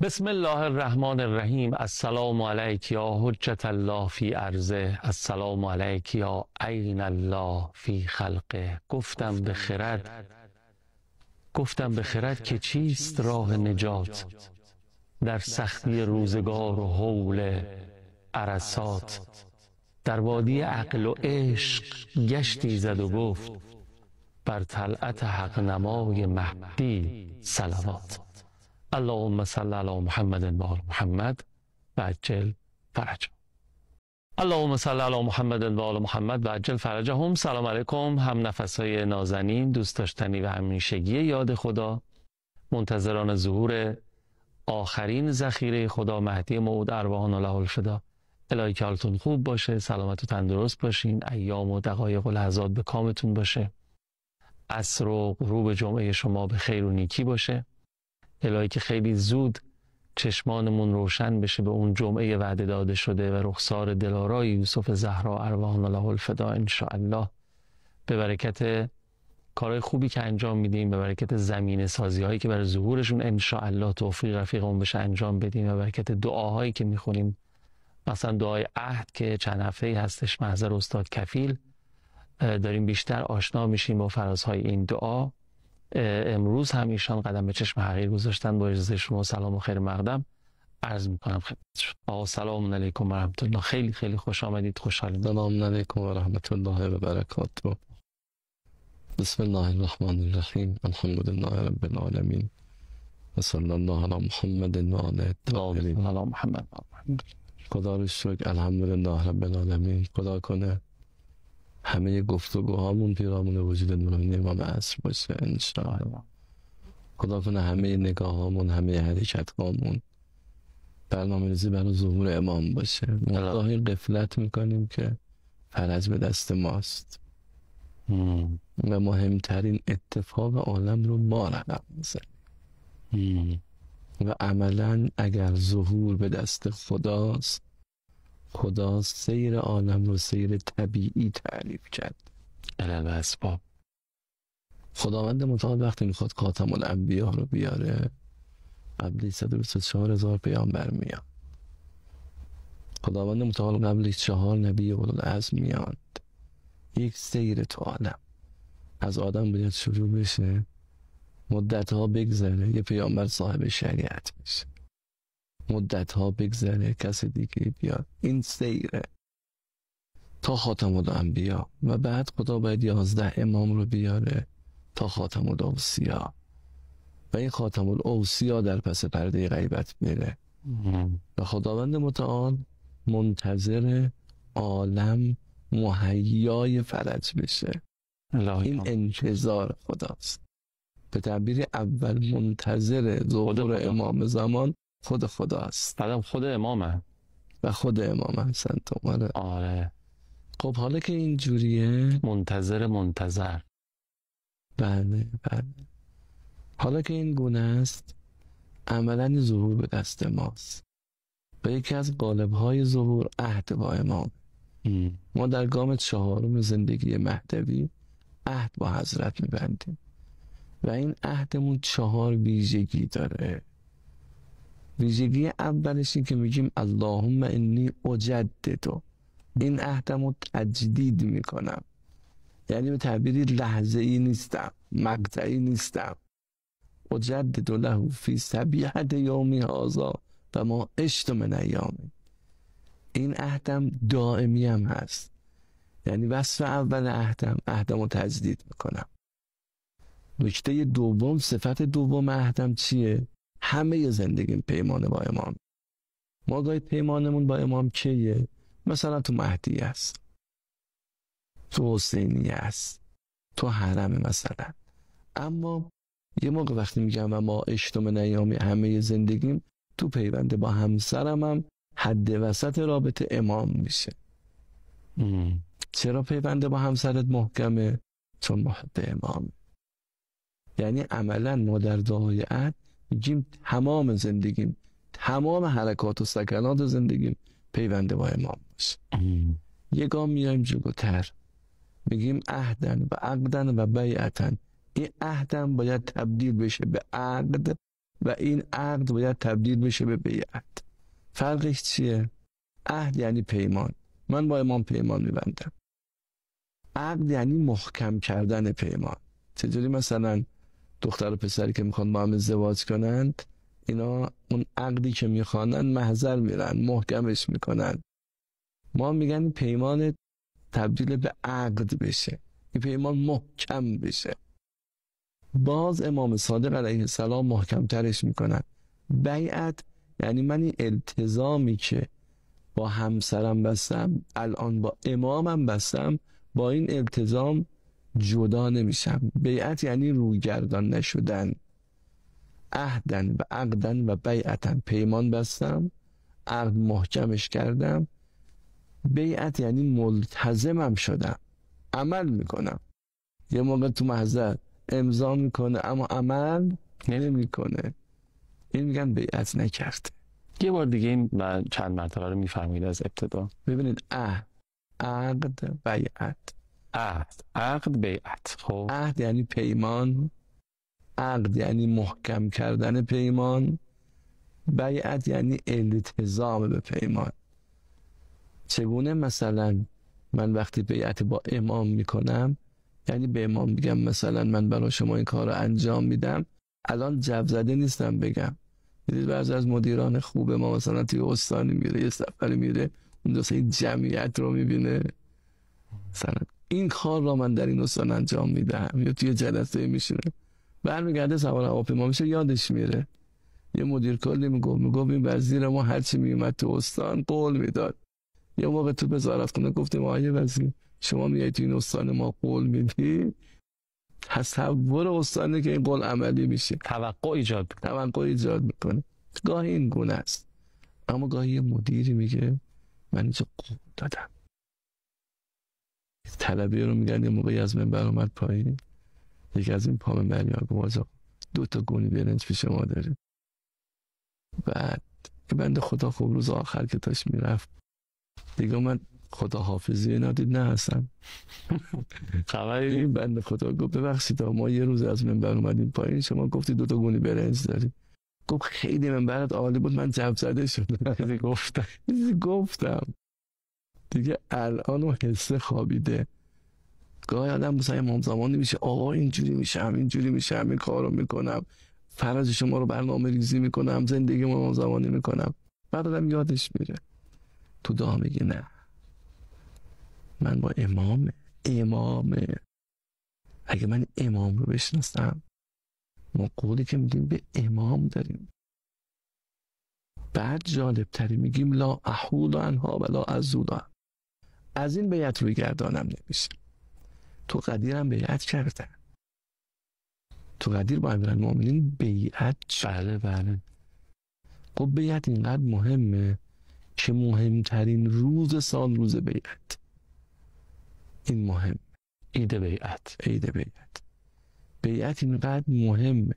بسم الله الرحمن الرحیم. السلام علیک یا حجت الله فی ارضه، السلام علیک یا عین الله فی خلقه. گفتم به خرد که چیست راه نجات، در سختی روزگار و هول عرصات. در وادی عقل و عشق گشتی زد و گفت، بر طلعت حق نمای مهدی صلوات. اللهم صل علی محمد و آل محمد و عجل فرجهم. اللهم صل علی محمد و آل محمد و عجل فرجهم. سلام علیکم هم نفسای نازنین، دوست داشتنی و همیشگی یاد خدا، منتظران ظهور آخرین ذخیره خدا مهدی موعود ارواحنا له الفدا. الهی که حالتون خوب باشه، سلامت و تندرست باشین، ایام و دقایق و لحظات به کامتون باشه، عصر و غروب جمعه شما به خیر و نیکی باشه. الهی که خیلی زود چشمانمون روشن بشه به اون جمعه وعده داده شده و رخسار دلارای یوسف زهرا ارواحنا له الفدا ان شاء الله. به برکت کارهای خوبی که انجام میدیم، به برکت زمینه سازی هایی که برای ظهورشون ان شاء الله توفیق رفیقمون بشه انجام بدیم، و به برکت دعاهایی که میخونیم، مثلا دعای عهد که چند هفته هستش محضر استاد کفیل داریم بیشتر آشنا میشیم با فرازهای این دعا. امروز هم ایشان قدم به چشم حقیر گذاشتن. با اجازه شما سلام و خیر مقدم عرض میکنم خدمتشون. آقا سلام علیکم و رحمت الله، خیلی خیلی خوش آمدید، خوشحالیم. سلام علیکم و رحمت الله و برکاته. بسم الله الرحمن الرحیم، الحمد لله رب العالمین و صلی الله علی محمد و آله الطاهرین. علی محمد. خدا رو شکر، الحمدلله رب العالمین. خدا کنه همه گفتگوهامون پیرامون وجود نورانی امام عصر باشه انشاءالله. خدا کنه همه نگاهامون، همه حرکتهامون برنامه‌ریزی برای ظهور امام باشه. ما گاهی غفلت میکنیم که فرج به دست ماست و مهمترین اتفاق عالم رو ما رقم میزنیم و عملا اگر ظهور به دست خداست، خدا سیر عالم رو سیر طبیعی تعریف کرد. علل اسباب. خداوند متعال وقتی میخواد خاتم الانبیا رو بیاره، قبلی 124,000 پیامبر میاد. خداوند متعال قبلی 4 نبی اولوالعزم میاد. یک سیر تو عالم از آدم باید شروع بشه، مدتها بگذره یه پیامبر صاحب شریعت بشه، مدتها بگذره کسی دیگه بیاد. این سیره تا خاتم الانبیا و بعد خدا باید 11 امام رو بیاره تا خاتم الاوصیا و این خاتم الاوصیا در پس پرده غیبت میره و خداوند متعال منتظر عالم مهیای فرج بشه. این انتظار خداست. به تعبیر اول منتظر ظهور امام زمان خود خداست. بعدم خود امامه و خود امام هستن تو. آره. خب حالا که این جوریه، منتظر. بله. حالا که این گونه است، عملا ظهور به دست ماست و یکی از قالب‌های ظهور عهد با امام. ما در گام 4 زندگی مهدوی عهد با حضرت میبندیم و این عهدمون 4 ویژگی داره. ویژگی اولش این که میگیم اللهم انی اجدد، این عهدمو تجدید میکنم. یعنی به تعبیری لحظه‌ای نیستم، مقطعی نیستم. اجدد له فی سبیحة یومی هذا و ما عشت من ایامی. این عهدم دائمی هم هست. یعنی وصف اول عهدمو تجدید میکنم. نکته دوم، صفت دوم عهدم چیه؟ همه زندگیم پیمان با امام. ما گاهی پیمانمون با امام کیه؟ مثلا تو مهدی است، تو حسینی است، تو حرم مثلا. اما یه موقع وقتی میگم و ما عشت من ایامی همه زندگیم، تو پیونده با همسرم هم حد وسط رابطه امام میشه. چرا پیونده با همسرت محکمه؟ چون محب امام. یعنی عملا ما در دعای عهد میگیم تمام زندگیم، تمام حرکات و سکنات زندگیم پیونده با امام باشه. یه گام میایم جلوتر، میگیم عهدن و عقدن و بیعتن. این عهدن باید تبدیل بشه به عقد و این عقد باید تبدیل بشه به بیعت. فرقش چیه؟ عهد یعنی پیمان، من با امام پیمان میبندم. عقد یعنی محکم کردن پیمان. چجوری مثلا دختر و پسری که میخوان با هم ازدواج کنند، اینا اون عقدی که میخوانن محضر میرن محکمش میکنن. ما میگن پیمان تبدیل به عقد بشه، این پیمان محکم بشه. باز امام صادق علیه السلام محکم ترش میکنن. بیعت یعنی من این التزامی که با همسرم بستم، الان با امامم بستم، با این التزام جدا نمیشم. بیعت یعنی رویگردان نشدن. عهدن و عقدن و بیعتن، پیمان بستم، عقد محکمش کردم. بیعت یعنی ملتزمم شدم، عمل میکنم. یه موقع تو محضر امضا میکنه اما عمل نمیکنه، این میگن بیعت نکرد. یه بار دیگه این چند مرتبه رو میفرمایید از ابتدا. ببینید عقد، بیعت. عقد، بیعت. خب عهد یعنی پیمان، عقد یعنی محکم کردن پیمان، بیعت یعنی التزام به پیمان. چگونه؟ مثلا من وقتی بیعت با امام میکنم، یعنی به امام میگم مثلا من برای شما این کار رو انجام میدم، الان جو زده نیستم بگم. دیدید بعضی از مدیران خوب ما مثلا توی استانی میره، یه سفری میره، اون دوست جمعیت رو میبینه، مثلا این کار را من در این استان انجام میدم، یا توی جلسه میشینه، برمیگرده سوار هواپیما میشه، یادش میره. یه مدیر کلی میگفت این وزیر ما هرچی میومد تو استان قول میداد. یه موقع تو وزارتخونه گفتیم آقای وزیر شما میای تو این استان ما قول میدی، تصور استانه که این قول عملی میشه، توقع ایجاد میکنه. گاهی این گونه است، اما گاهی یه مدیری میگه من اینجا قول دادم. طلبی رو میگن یه موقعی از منبر اومد پایین، یکی از این پا منبری‌ها گفت 2 تا گونی برنج پیش ما داریم. بعد بنده خدا خوب روز آخر که داشت میرفت دیگه من خدا حافظی اینا دید، نه اصلا خبری. این بنده خدا گفت ببخشید ما یه روز از منبر اومدیم پایین، شما گفتی 2 تا گونی برنج داریم. گفت خیلی منبرت عالی بود، من جو زده شدم. گفتم دیگه الان اون حسه خوابیده. گاهی آدم مثلا امام زمانی میشه آقا اینجوری میشم، اینجوری میشم، این کارو میکنم، فرض شما رو برنامه ریزی میکنم، زندگی امام زمانی میکنم. بعد آدم یادش میره، تو دعا میگه نه من با امامه. اگه من امام رو بشناسم، ما قولی که میگیم به امام داریم. بعد جالب تری میگیم لا احول عنها ولا ازول عنها، از این بیعت روی گردانم نمیشه. تو قدیرم بیعت کردن، تو قدیر با امیرالمومنین بیعت شد. بله. خب بیعت اینقدر مهمه که مهمترین روز سال روز بیعت. این مهم، عید بیعت. بیعت اینقدر مهمه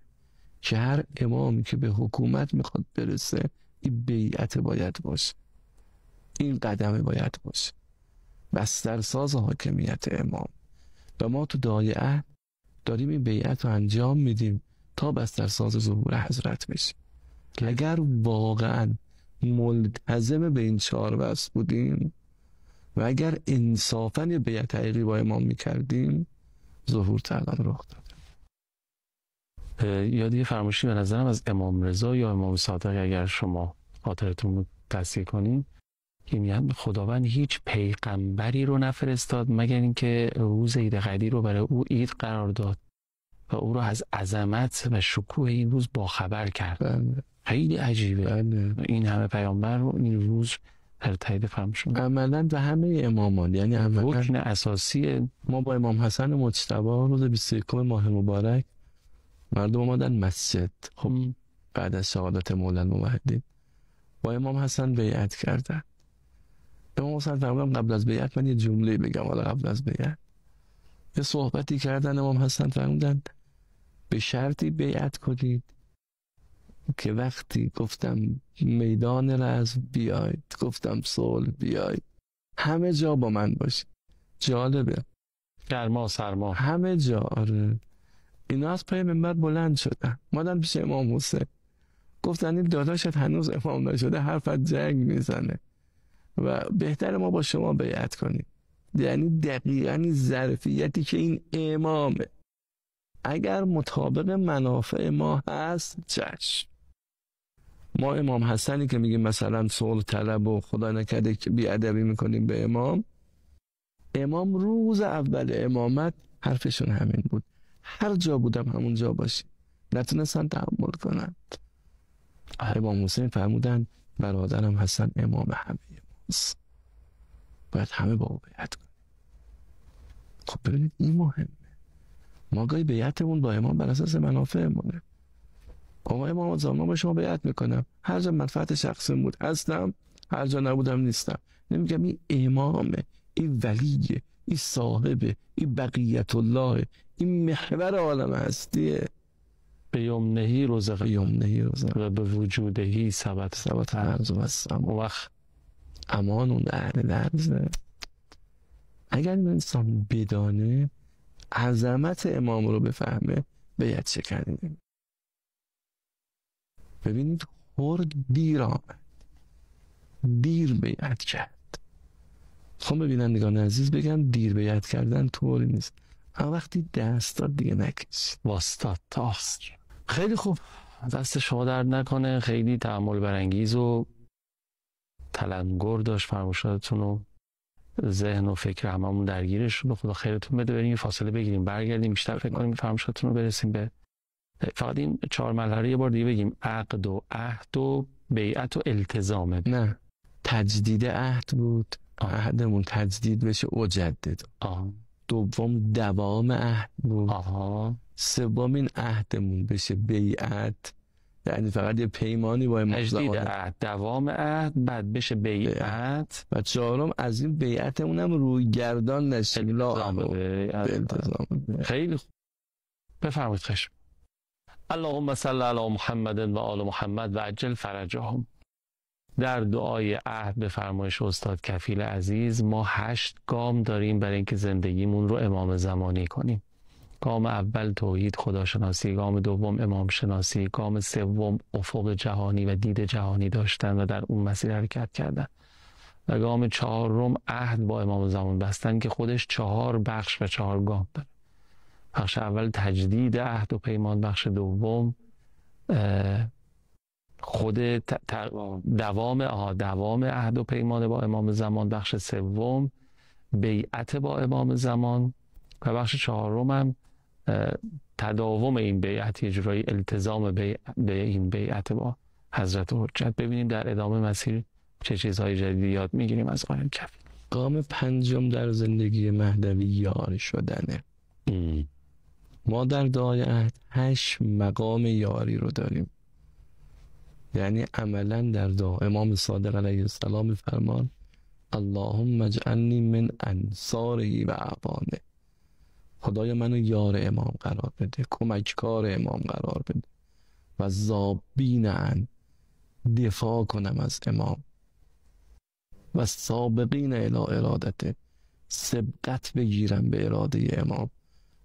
که هر امامی که به حکومت میخواد برسه این بیعت باید باشه، این قدم باید باشه، بسترساز حاکمیت امام. و ما تو دعای عهد داریم این بیعت رو انجام میدیم تا بسترساز ظهور حضرت بشیم. اگر واقعا ملتزم به این 4 وصف بودیم و اگر انصافاً یه بیعت حقیقی با امام میکردیم، ظهور تعالی رخ داد. یادی فرموشی به نظرم از امام رضا یا امام صادق اگر شما خاطرتون رو تصحیح کنین، که میگن خداوند هیچ پیغمبری رو نفرستاد مگر اینکه روز عید قدیر رو برای او عید قرار داد و او رو از عظمت و شکوه این روز باخبر کرد. خیلی عجیبه. این همه پیامبر رو این روز در تایید فرمشون عملاً به همه امامان، یعنی رکن اساسی. ما با امام حسن مجتبی روز 21 ماه مبارک مردم اومدن مسجد، خب بعد از شهادت مولا الموحدین با امام حسن بیعت کردن. امام حسن فرمودن قبل از بیعت من یه جمله بگم. حالا قبل از بیعت یه صحبتی کردن، امام حسن فرمودن به شرطی بیعت کنید که وقتی گفتم میدان رزم بیاید، گفتم صلح بیاید، همه جا با من باشید. جالبه، گرما سرما همه جا. آره اینا از پای منبر بلند شدن، مادن پیش امام حسین. گفتن این داداشت هنوز امام نشده حرفت جنگ میزنه و بهتر ما با شما بیعت کنیم. یعنی دقیقاً ظرفیتی که این امامه اگر مطابق منافع ما هست چشم. ما امام حسنی که میگیم مثلا صلح طلب و خدا نکرده که بیادبی میکنیم به امام روز اول امامت حرفشون همین بود، هر جا بودم همون جا باشی، نتونستن تحمل کنند. امام حسین فرمودن برادرم حسن امام همه ماست، باید همه با او بیعت کنیم. خب ببینید این مهمه، ما گاهی بیعتمون با امام بر اساس منافعمونه. آقا امام زمان با شما بیعت میکنم، هر جا منفعت شخصی بود هستم، هر جا نبودم نیستم. نمیگم این امامه، این ولیه، این صاحبه، این بقیت الله، این محور عالم هستیه. به یمنهی رزق و به وجودهی ثبت فرض و السلام. اون وقت امان اون اهل لرزه. اگر این انسان بدانه عظمت امام رو بفهمه بیعت شکنیم. ببینید خورد دیر آمد، دیر بیعت کرد. خب ببینندگان عزیز بگم دیر بیعت کردن طوری نیست، اما وقتی دست داد دیگه نکشید، واسطاد تاست. خیلی خوب، دست شما درد نکنه، خیلی تأمل برانگیز و تلنگر داشت فرمایشاتتون و ذهن و فکر هممون درگیرش شد. خدا خیرتون بده. بریم فاصله بگیریم، برگردیم بیشتر فکر کنیم فرمایشاتتون رو برسیم به فقط این 4 مرحله یه بار دیگه بگیم: عقد و عهد و بیعت و التزام. نه تجدید عهد بود، عهدمون تجدید بشه اجدد. دوم دوام عهد بود. سوم این عهدمون بشه بیعت، یعنی فقط یه پیمانی با امام تجدید عهد، دوام عهد، بعد بشه بیعت، و چهارم از این بیعتمون هم روی گردان نشه، التزام. خیلی خوب، بفرمایید. خشم. اللهم صل علی محمد و آل محمد و عجل فرجهم. در دعای عهد به فرمایش استاد کفیل عزیز ما 8 گام داریم برای اینکه زندگیمون رو امام زمانی کنیم. گام اول توحید، خداشناسی. گام دوم امام شناسی. گام سوم افق جهانی و دید جهانی داشتن و در اون مسیر حرکت کردن. و گام چهارم عهد با امام زمان بستن که خودش 4 بخش و 4 گام داره. بخش اول تجدید عهد و پیمان، بخش دوم خود دوام عهد و پیمان با امام زمان، بخش سوم بیعت با امام زمان و بخش چهارم هم تداوم این بیعت، یه جورایی التزام به این بیعت با حضرت حجت. ببینیم در ادامه مسیر چه چیزهای جدیدی یاد میگیریم از آقای کفیل. گام پنجم در زندگی مهدوی یاری شدنه. ما در دعای عهد 8 مقام یاری رو داریم. یعنی عملا در دعا امام صادق علیه السلام فرمان اللهم اجعلنی من انصاره و اعوانه. خدای منو یار امام قرار بده، کمککار امام قرار بده و ذابین عن، دفاع کنم از امام، و سابقین الی ارادته، سبقت بگیرم به اراده امام،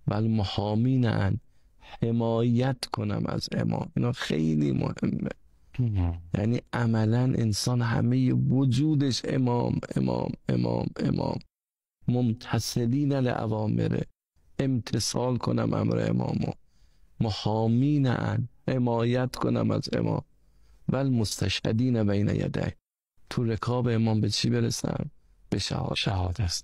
و المحامین عن، حمایت کنم از امام. اینا خیلی مهمه. یعنی عملا انسان همه وجودش امام امام امام امام، ممتثلین لأوامره، امتثال کنم امر امامو، محامین عن، حمایت کنم از امام، و المستشهدین بین یدیه، تو رکاب امام به چی برسم؟ به شهادت.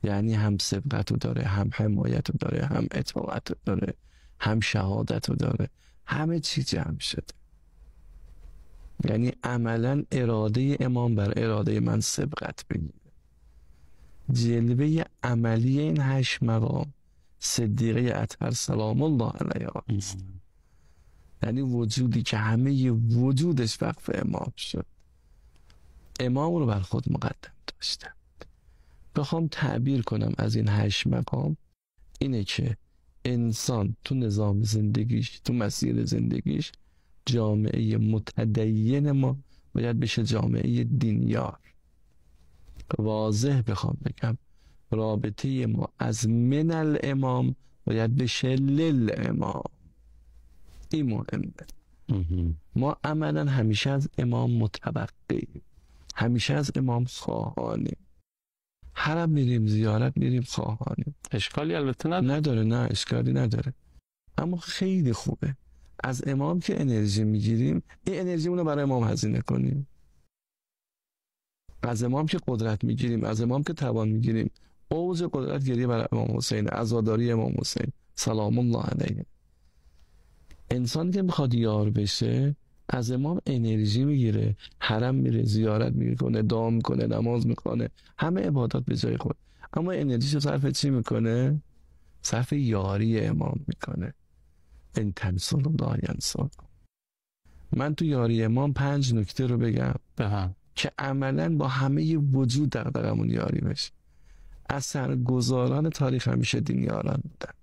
یعنی هم سبقت رو داره، هم حمایت رو داره، هم اطاعت رو داره، هم شهادت رو داره، همه چی جمع شده. یعنی عملا اراده امام بر اراده من سبقت بگیره. جلوه عملی این 8 مقام صدیقه اطهر سلام الله علیها است. یعنی وجودی که همه وجودش وقف امام شد، امام رو بر خود مقدم داشتم. بخوام تعبیر کنم از این 8 مقام، اینه که انسان تو نظام زندگیش، تو مسیر زندگیش، جامعه متدین ما باید بشه جامعه دینیار. واضح بخوام بگم، رابطه ما از من الامام باید بشه للامام. این مهمه. ما عملا همیشه از امام متوقعیم، همیشه از امام خواهانیم. حرم میریم، زیارت میریم، خواهانیم. اشکالی البته نداره. نه اشکالی نداره، اما خیلی خوبه از امام که انرژی میگیریم این انرژیمون رو برای امام هزینه کنیم. از امام که قدرت میگیریم، از امام که توان میگیریم، اوج قدرت گریه برای امام حسین، عزاداری امام حسین سلام الله علیه. انسان که میخواد یار بشه از امام انرژی میگیره، حرم میره، زیارت میکنه، دعا میکنه، نماز میکنه، همه عبادات به جای خود، اما انرژیشو صرف چی میکنه؟ صرف یاری امام میکنه. ان تنصروا الله ینصرکم. من تو یاری امام 5 نکته رو بگم که عملا با همه وجود دغدغمون یاری بشه. اثرگذاران تاریخ همیشه دینیاران بودن.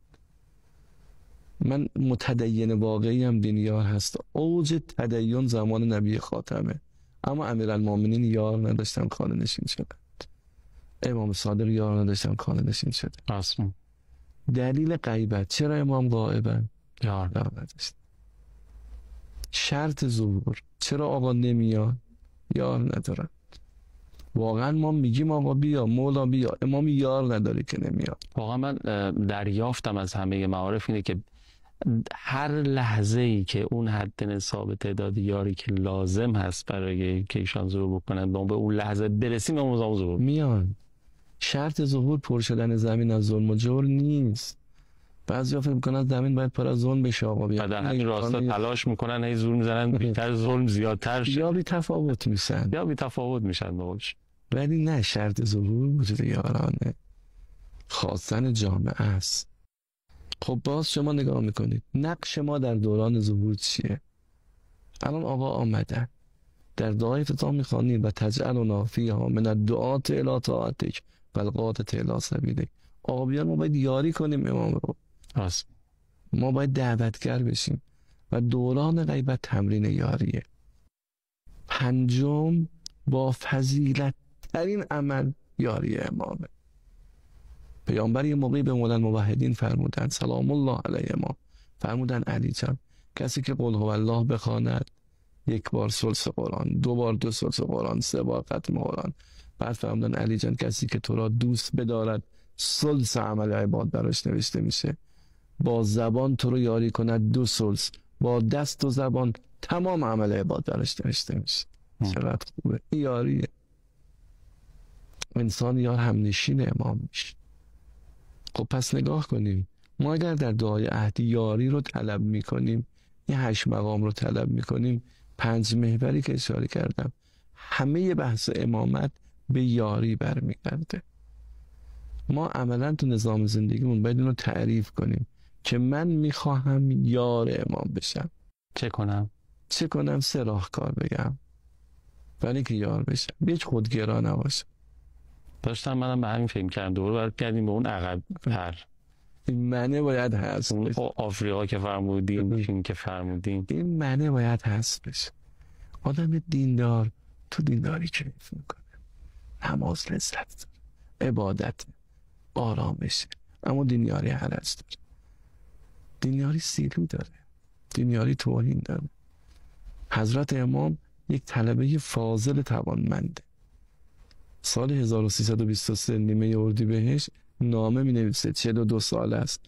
من متدین واقعی هم دینیار هست. اوج تدین زمان نبی خاتمه، اما امیرالمومنین یار نداشتن، خانه نشین شدند. امام صادق یار نداشتن، خانه نشین شدند. اصلا دلیل غیبت، چرا امام غائبن؟ یار نداشت. شرط ظهور، چرا آقا نمیاد؟ یار ندارن. واقعا ما میگیم آقا بیا، مولا بیا، امام یار نداره که نمیاد. واقعا من دریافتم از همه معارف اینه که هر لحظه ای که اون حد نصاب تعداد یاری که لازم هست برای که ایشان ظهور بکنن ما به اون لحظه برسیم، اون ظهور میان. شرط ظهور پر شدن زمین از ظلم و جور نیست. بعضیا فکر میکنن زمین باید پر از ظلم بشه آقا بیا. و در همین راستا تلاش میکنن، هی زور میزنن بیشتر ظلم زیادتر شه، یا بی تفاوت میشن باش. ولی نه، شرط ظهور وجود یارانه، خواستن جامعه است. خب باز شما نگاه میکنید نقش ما در دوران ظهور چیه؟ الان آقا آمدن در دعای افتتاح میخوانید و تجعلنا فیها من الدعاة الی طاعتک و القادة الی سبیلک. آقا بیان ما باید یاری کنیم امام رو، ما باید دعوتگر بشیم و دوران غیبت تمرین یاریه. 5 با فضیلت ترین عمل یاری امامه. پیامبر یه موقعی به مولا الموحدین فرمودن سلام الله علیه ما، فرمودن علی جان کسی که قل هو الله بخواند 1 بار ثلث قرآن، 2 بار 2 ثلث قرآن، 3 بار ختم قرآن. بعد فرمودن علی جان کسی که تو را دوست بدارد ثلث عمل عباد براش نوشته میشه. با زبان تو رو یاری کند 2 ثلث، با دست و زبان تمام عمل عباد براش نوشته میشه. چقدر خوبه یاریه. انسان یار همنشین امام میشه. خب پس نگاه کنیم ما اگر در دعای عهد یاری رو طلب میکنیم، این 8 مقام رو طلب میکنیم، 5 محوری که اشاره کردم، همه بحث امامت به یاری برمیگرده. ما عملا تو نظام زندگیمون باید اینو تعریف کنیم که من میخواهم یار امام بشم. چه کنم؟ 3 راهکار بگم ولی که یار بشم، هیچ خودگرا نباشم. داشتم منم به همین فکر کردم، دوباره باید کردیم به اون عقب تر. این معنی باید هست. اون آفریقا که فرمودیم، این که فرمودیم، این معنی باید هست بشه. آدم دیندار تو دینداری کیف میکنه، نماز لذت داره، عبادت، آرامشه، اما دینیاری حرج داره، دینیاری سیلو داره، دینیاری توهین داره. حضرت امام یک طلبه فاضل توانمنده. سال 1323 نیمه اردیبهشت نامه می نویسه، 42 سال است،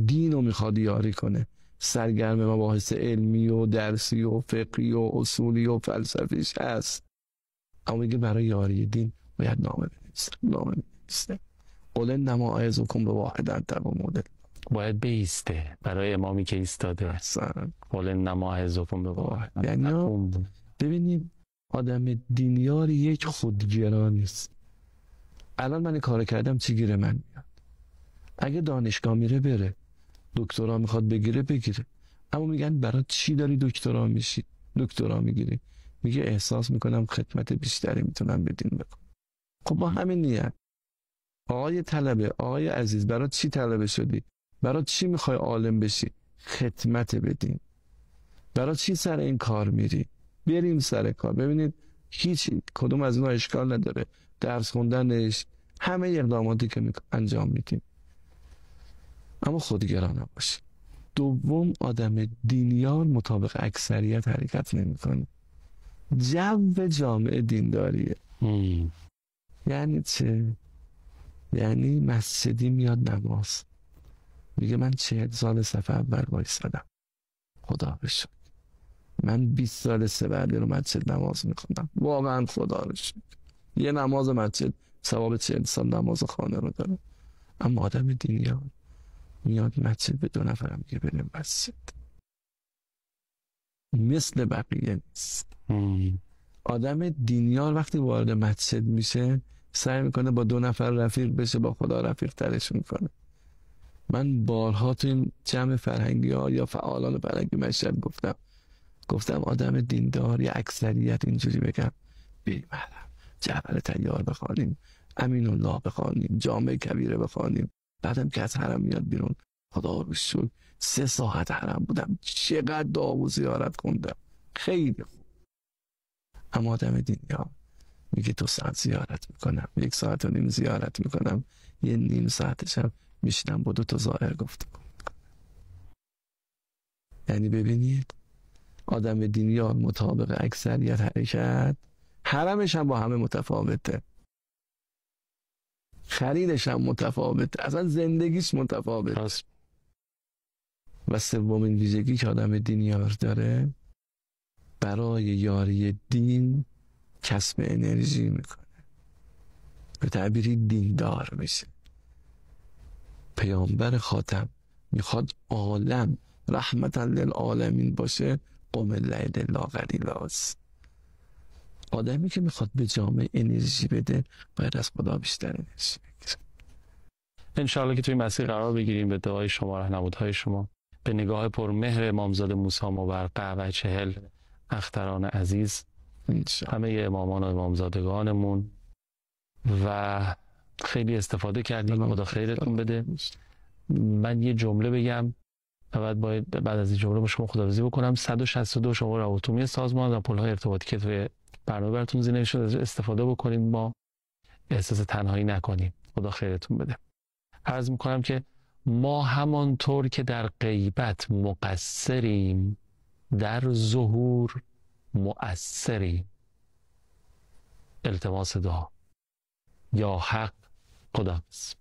دین رو میخواد یاری کنه، سرگرم مباحث علمی و درسی و فقهی و اصولی و فلسفیش هست، اما میگه برای یاری دین باید نامه بنویسه. قل انما اعظکم بواحد تقوموا لله. باید بیسته برای امامی که ایستاده. قل انما اعظکم بواحد. یعنی ببینید آدم دینیار یک خودگرا نیست. الان من کار کردم چی گیره من میاد؟ اگه دانشگاه میره بره، دکترا میخواد بگیره بگیره، اما میگن برای چی داری دکترا میشی، دکترا میگیری؟ میگه احساس میکنم خدمت بیشتری میتونم به دین بکنم. خب با همین نیت آقای طلبه، آقای عزیز، برای چی طلبه شدی؟ برای چی میخوای عالم بشی؟ خدمت به دین. برای چی سر این کار میری؟ بریم سر کار. ببینید هیچ کدوم از اینا اشکال نداره، درس خوندنش، همه اقداماتی که انجام میدیم، اما خودگرا نباشیم. دوم آدم دینیار مطابق اکثریت حرکت نمیکنه. جو جامعه دینداریه. یعنی چه؟ یعنی مسجدی میاد نماز میگه من 40 سال صف اول وایسادم، خدا رو شکر. من 20 سال سه رو مسجد نماز میخونم، واقعا خدا رو شکر. یه نماز مسجد ثواب 40 سال نماز خانه رو داره. اما آدم دینیار میاد مسجد به 2 نفرم میگه بریم مسجد. مثل بقیه نیست. آدم دینیار وقتی وارد مسجد میشه سعی میکنه با 2 نفر رفیق بشه، با خدا رفیق ترش میکنه. من بارها تو این جمع فرهنگی ها یا فعالان فرهنگی مشهد گفتم آدم دیندار یا اکثریت اینجوری بگم بریم حرم، جعفر طیار بخوانیم، امین الله بخوانیم، جامع کبیره بخوانیم، بعدم که از حرم میاد بیرون خدا رو شکر 3 ساعت حرم بودم، چقدر دعا و زیارت خوندم، خیلی خوب. اما آدم دیندار میگه 2 ساعت زیارت میکنم، 1 ساعت و نیم زیارت میکنم، یه نیم ساعتشم میشنم با 2 تا زائر گفته. یعنی ببینید آدم دینیار مطابق اکثریت حرکت، حرمش هم با همه متفاوته، خریدش هم متفاوته، اصلا زندگیش متفاوته. و سومین ویژگی که آدم دینیار داره، برای یاری دین کسب انرژی میکنه، به تعبیری دیندار میشه. پیامبر خاتم میخواد عالم رحمتا للعالمین باشه، قم اللیل الا قلیلا. آدمی که میخواد به جامعه انرژی بده باید از خدا بیشتر انرژی بگیره. انشاءالله که توی مسیر قرار بگیریم به دعای شما، رهنمودهای شما، به نگاه پرمهر امامزاده موسی مبرقع و 40 اختران عزیز، همه امامان و امامزادگانمون. و خیلی استفاده کردیم، خدا خیرتون بده. من یه جمله بگم و بعد از این جمله با شما خداحافظی بکنم. 162 شماره عطومی سازمان و پل‌های ارتباطی که توی برنامه براتون زیر نوشته شده استفاده بکنید، ما احساس تنهایی نکنیم. خدا خیرتون بده. عرض میکنم که ما همانطور که در غیبت مقصریم، در ظهور مؤثریم. التماس دعا. یا حق. خداحافظ.